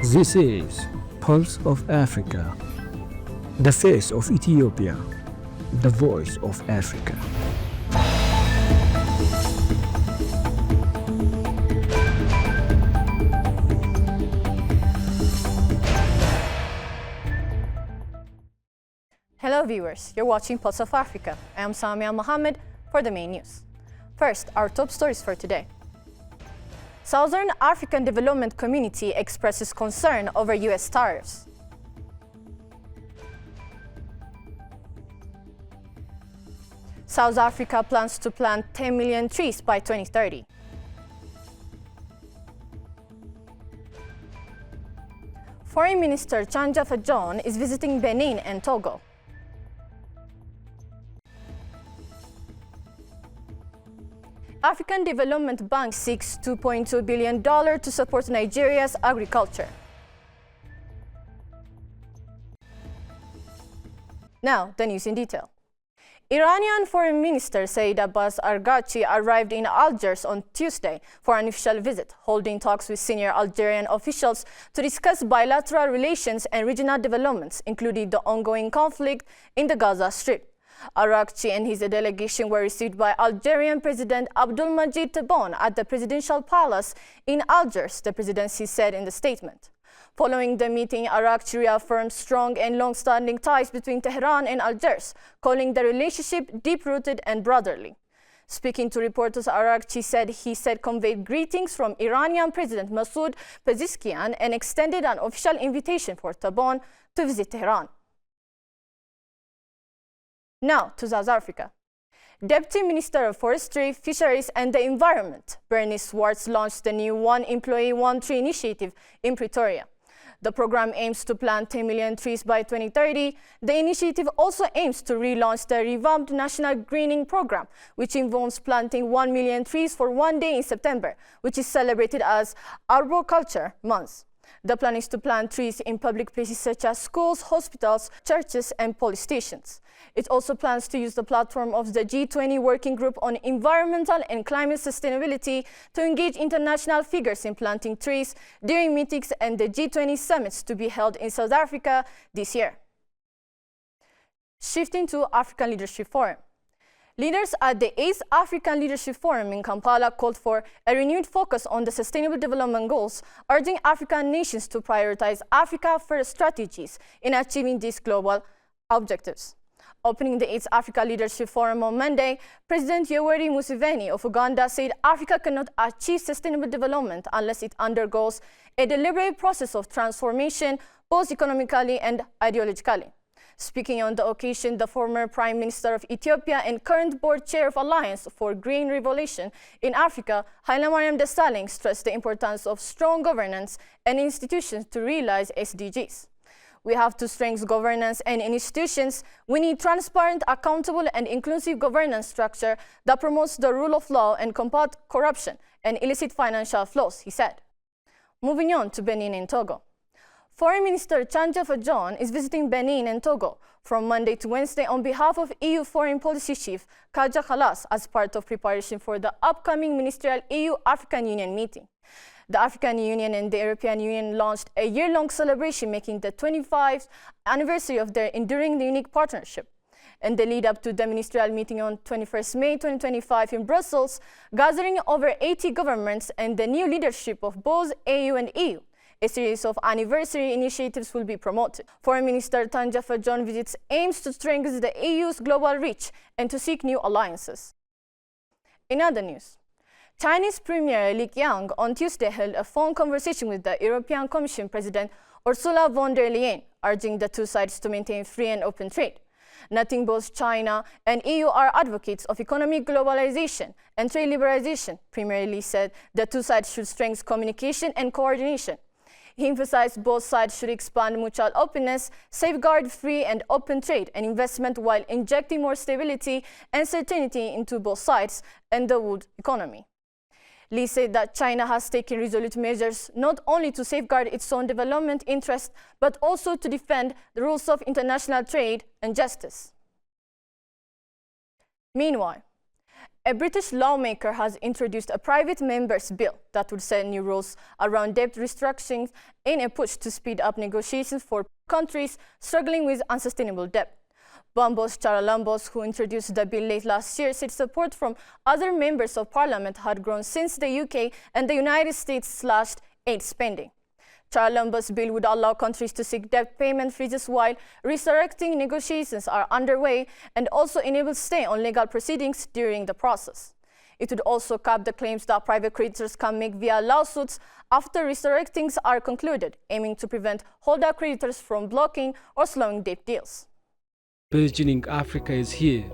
This is Pulse of Africa, the face of Ethiopia, the voice of Africa. Hello viewers, you're watching Pulse of Africa. I am Samia Mohammed for the main news. First, our top stories for today. Southern African Development Community expresses concern over US tariffs. South Africa plans to plant 10 million trees by 2030. Foreign Minister Chanja Fajon is visiting Benin and Togo. African Development Bank seeks $2.2 billion to support Nigeria's agriculture. Now, the news in detail. Iranian Foreign Minister Saeed Abbas Araghchi arrived in Algiers on Tuesday for an official visit, holding talks with senior Algerian officials to discuss bilateral relations and regional developments, including the ongoing conflict in the Gaza Strip. Araghchi and his delegation were received by Algerian President Abdelmadjid Tebboune at the Presidential Palace in Algiers, the presidency said in the statement. Following the meeting, Araghchi reaffirmed strong and long-standing ties between Tehran and Algiers, calling the relationship deep-rooted and brotherly. Speaking to reporters, Araghchi said conveyed greetings from Iranian President Masoud Pezeshkian and extended an official invitation for Tebboune to visit Tehran. Now to South Africa. Deputy Minister of Forestry, Fisheries and the Environment, Bernice Swartz, launched the new One Employee, One Tree initiative in Pretoria. The program aims to plant 10 million trees by 2030. The initiative also aims to relaunch the revamped National Greening Program, which involves planting 1 million trees for one day in September, which is celebrated as Arboriculture Month. The plan is to plant trees in public places such as schools, hospitals, churches, and police stations. It also plans to use the platform of the G20 Working Group on Environmental and Climate Sustainability to engage international figures in planting trees during meetings and the G20 summits to be held in South Africa this year. Shifting to African Leadership Forum. Leaders at the 8th African Leadership Forum in Kampala called for a renewed focus on the Sustainable Development Goals, urging African nations to prioritize Africa-first strategies in achieving these global objectives. Opening the 8th Africa Leadership Forum on Monday, President Yoweri Museveni of Uganda said Africa cannot achieve sustainable development unless it undergoes a deliberate process of transformation, both economically and ideologically. Speaking on the occasion, the former Prime Minister of Ethiopia and current board chair of Alliance for Green Revolution in Africa, Hailemariam Desalegn, stressed the importance of strong governance and institutions to realize SDGs. We have to strengthen governance and institutions. We need transparent, accountable, and inclusive governance structure that promotes the rule of law and combats corruption and illicit financial flows, he said. Moving on to Benin and Togo. Foreign Minister Chanja Fajon is visiting Benin and Togo from Monday to Wednesday on behalf of EU Foreign Policy Chief Kaja Kallas as part of preparation for the upcoming ministerial EU-African Union meeting. The African Union and the European Union launched a year-long celebration marking the 25th anniversary of their enduring unique partnership. In the lead-up to the ministerial meeting on 21st May 2025 in Brussels, gathering over 80 governments and the new leadership of both AU and EU, a series of anniversary initiatives will be promoted. Foreign Minister Chanja Fajon visits aims to strengthen the EU's global reach and to seek new alliances. In other news, Chinese Premier Li Qiang on Tuesday held a phone conversation with the European Commission President Ursula von der Leyen, urging the two sides to maintain free and open trade. Noting both China and EU are advocates of economic globalization and trade liberalization, Premier Li said the two sides should strengthen communication and coordination. He emphasized both sides should expand mutual openness, safeguard free and open trade and investment while injecting more stability and certainty into both sides and the world economy. Li said that China has taken resolute measures not only to safeguard its own development interests, but also to defend the rules of international trade and justice. Meanwhile, A British lawmaker has introduced a private member's bill that would set new rules around debt restructuring in a push to speed up negotiations for countries struggling with unsustainable debt. Bombos Charalambos, who introduced the bill late last year, said support from other members of parliament had grown since the UK and the United States slashed aid spending. Charalambos' bill would allow countries to seek debt payment freezes while resurrecting negotiations are underway and also enable stay on legal proceedings during the process. It would also cap the claims that private creditors can make via lawsuits after resurrectings are concluded, aiming to prevent holdout creditors from blocking or slowing debt deals. Burgeoning Africa is here,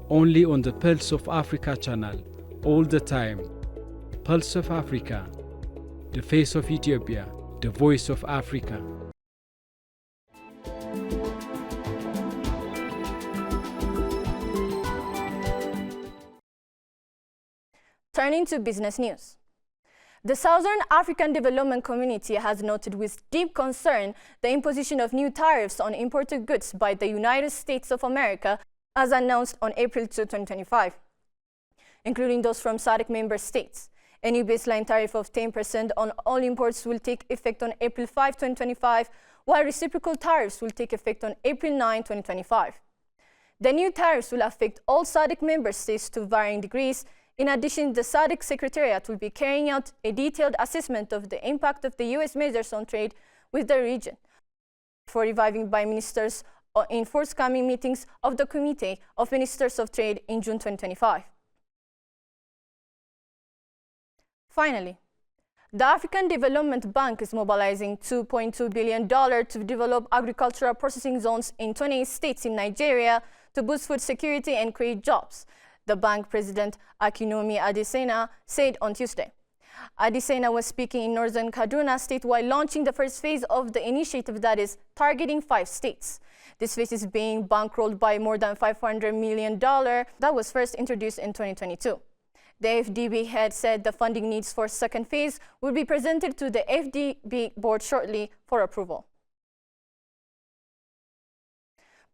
only on the Pulse of Africa channel, all the time. Pulse of Africa, the face of Ethiopia, the voice of Africa. Turning to business news. The Southern African Development Community has noted with deep concern the imposition of new tariffs on imported goods by the United States of America as announced on April 2, 2025, including those from SADC member states. A new baseline tariff of 10% on all imports will take effect on April 5, 2025, while reciprocal tariffs will take effect on April 9, 2025. The new tariffs will affect all SADC member states to varying degrees. In addition, the SADC Secretariat will be carrying out a detailed assessment of the impact of the U.S. measures on trade with the region for reviving by ministers in forthcoming meetings of the Committee of Ministers of Trade in June 2025. Finally, the African Development Bank is mobilizing $2.2 billion to develop agricultural processing zones in 28 states in Nigeria to boost food security and create jobs, the bank president Akinomi Adesina said on Tuesday. Adesina was speaking in northern Kaduna State while launching the first phase of the initiative that is targeting 5 states. This phase is being bankrolled by more than $500 million that was first introduced in 2022. The FDB head said the funding needs for second phase will be presented to the FDB board shortly for approval.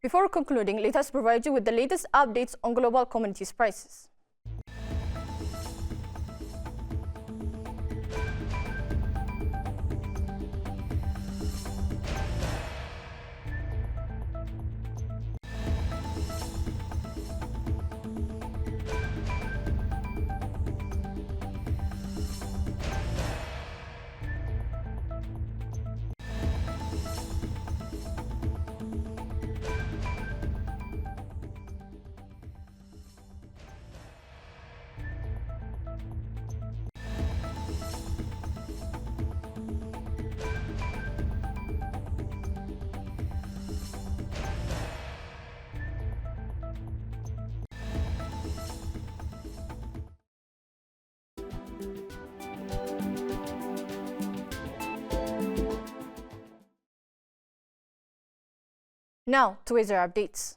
Before concluding, let us provide you with the latest updates on global commodities prices. Now to weather updates.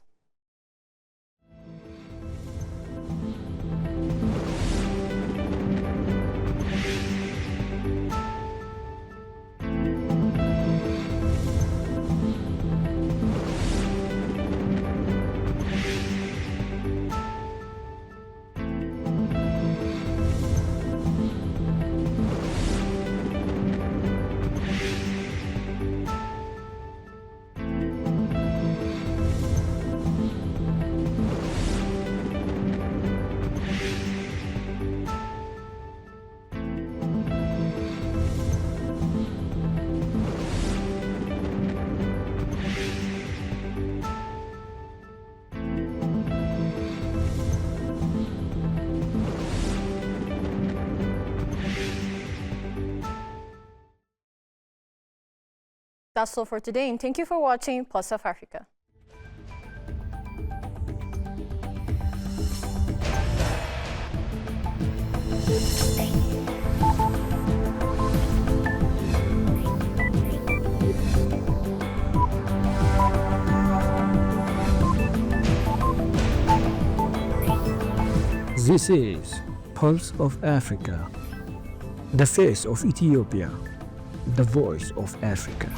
That's all for today, and thank you for watching Pulse of Africa. This is Pulse of Africa, the face of Ethiopia, the voice of Africa.